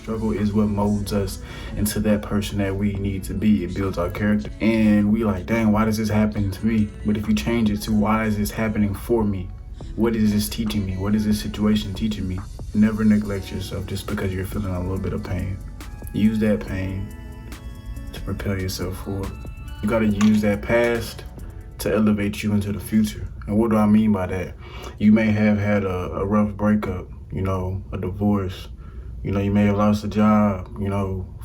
struggle is what molds us into that person that we need to be. It builds our character. And we like, dang, why does this happen to me? But if you change it to why is this happening for me? What is this teaching me? What is this situation teaching me? Never neglect yourself just because you're feeling a little bit of pain. Use that pain to propel yourself forward. You gotta use that past to elevate you into the future. And what do I mean by that? You may have had a rough breakup, a divorce, you may have lost a job,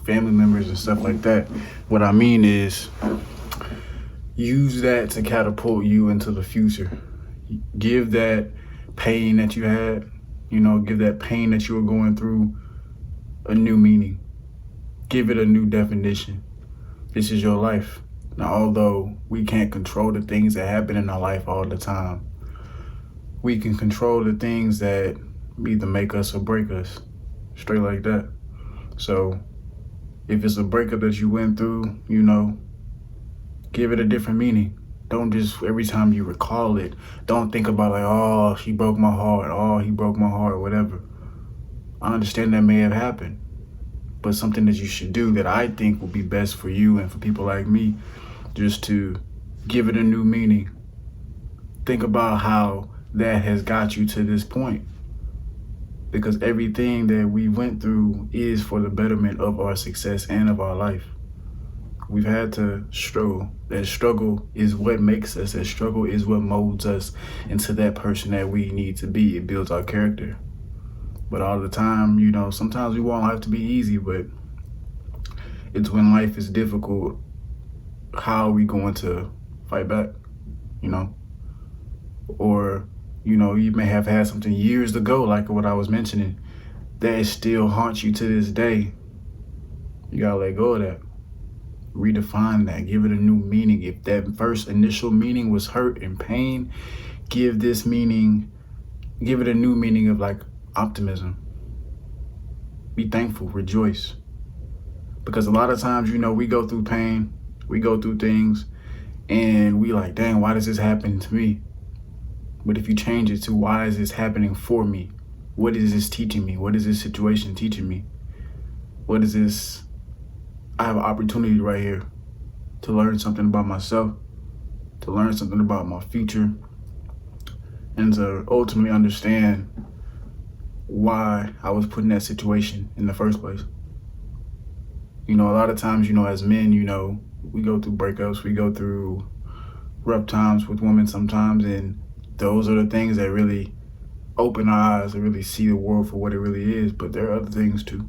family members and stuff like that. What I mean is use that to catapult you into the future. Give that pain that you had, give that pain that you were going through a new meaning. Give it a new definition. This is your life. Now, although we can't control the things that happen in our life all the time, we can control the things that either make us or break us, straight like that. So if it's a breakup that you went through, give it a different meaning. Don't just, every time you recall it, don't think about like, oh, she broke my heart, oh, he broke my heart, whatever. I understand that may have happened, but something that you should do that I think will be best for you and for people like me, just to give it a new meaning. Think about how that has got you to this point, because everything that we went through is for the betterment of our success and of our life. We've had to struggle. That struggle is what makes us. That struggle is what molds us into that person that we need to be. It builds our character. But all the time, sometimes we want life to be easy, but it's when life is difficult, how are we going to fight back, Or, you may have had something years ago, like what I was mentioning, that still haunts you to this day. You gotta let go of that. Redefine that, give it a new meaning. If that first initial meaning was hurt and pain, give it a new meaning of like optimism. Be thankful, rejoice. Because a lot of times, we go through pain, we go through things, and we like, dang, why does this happen to me? But if you change it to why is this happening for me? What is this teaching me? What is this situation teaching me? What is this? I have an opportunity right here to learn something about myself, to learn something about my future, and to ultimately understand why I was put in that situation in the first place. A lot of times, as men, we go through breakups, we go through rough times with women sometimes, and those are the things that really open our eyes to really see the world for what it really is. But there are other things too.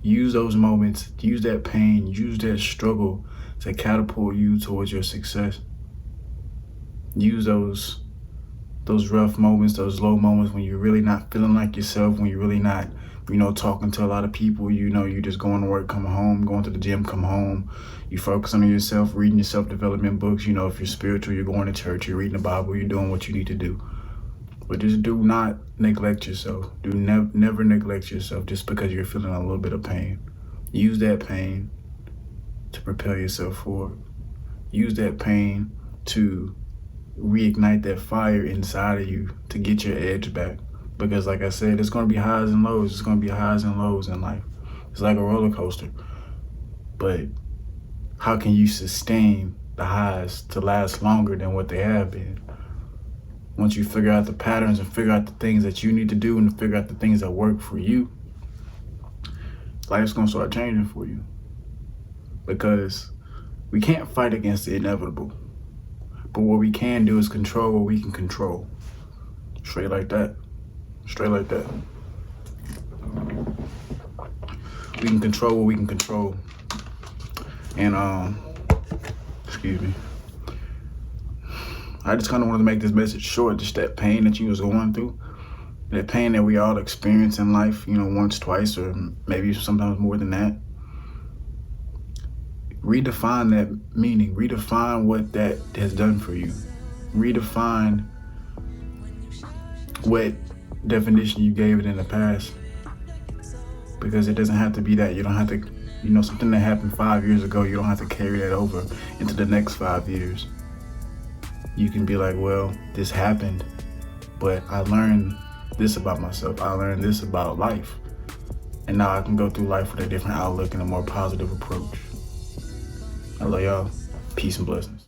Use those moments, use that pain, use that struggle to catapult you towards your success. Use those rough moments, those low moments when you're really not feeling like yourself, when you're really not, talking to a lot of people, you're just going to work, come home, going to the gym, come home. You focus on yourself, reading your self-development books. If you're spiritual, you're going to church, you're reading the Bible, you're doing what you need to do. But just do not neglect yourself. Never neglect yourself just because you're feeling a little bit of pain. Use that pain to propel yourself forward. Use that pain to reignite that fire inside of you to get your edge back. Because like I said, it's going to be highs and lows. It's going to be highs and lows in life. It's like a roller coaster. But how can you sustain the highs to last longer than what they have been? Once you figure out the patterns and figure out the things that you need to do and figure out the things that work for you, life's gonna start changing for you. Because we can't fight against the inevitable. But what we can do is control what we can control. Straight like that. Straight like that. We can control what we can control. And excuse me. I just kind of wanted to make this message short, just that pain that you was going through, that pain that we all experience in life, once, twice, or maybe sometimes more than that. Redefine that meaning, redefine what that has done for you. Redefine what definition you gave it in the past, because it doesn't have to be that. You don't have to, something that happened 5 years ago, you don't have to carry that over into the next 5 years. You can be like, well, this happened, but I learned this about myself. I learned this about life. And now I can go through life with a different outlook and a more positive approach. I love y'all. Peace and blessings.